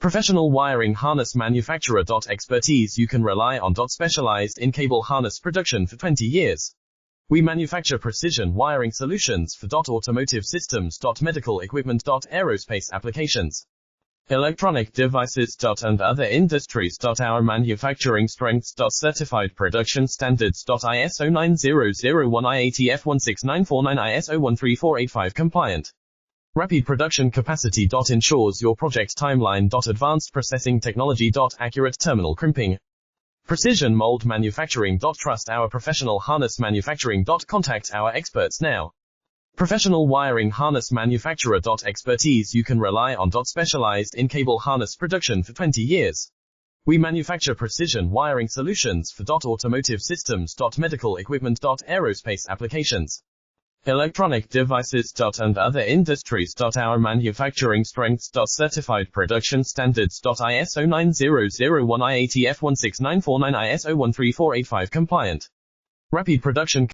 Professional wiring harness manufacturer. Expertise you can rely on. Specialized in cable harness production for 20 years. We manufacture precision wiring solutions for automotive systems, medical equipment, aerospace applications, electronic devices, and other industries. Our manufacturing strengths, certified production standards, ISO 9001 IATF 16949 ISO 13485 compliant. Rapid production capacity. Ensures your project timeline. Advanced processing technology. Accurate terminal crimping. Precision mold manufacturing. Trust our professional harness manufacturing. Contact our experts now. Professional wiring harness manufacturer. Expertise you can rely on. Specialized in cable harness production for 20 years. We manufacture precision wiring solutions for automotive systems, medical equipment, aerospace applications, electronic devices, and other industries. Our manufacturing strengths, certified production standards, ISO 9001 IATF 16949 ISO 13485 compliant. Rapid production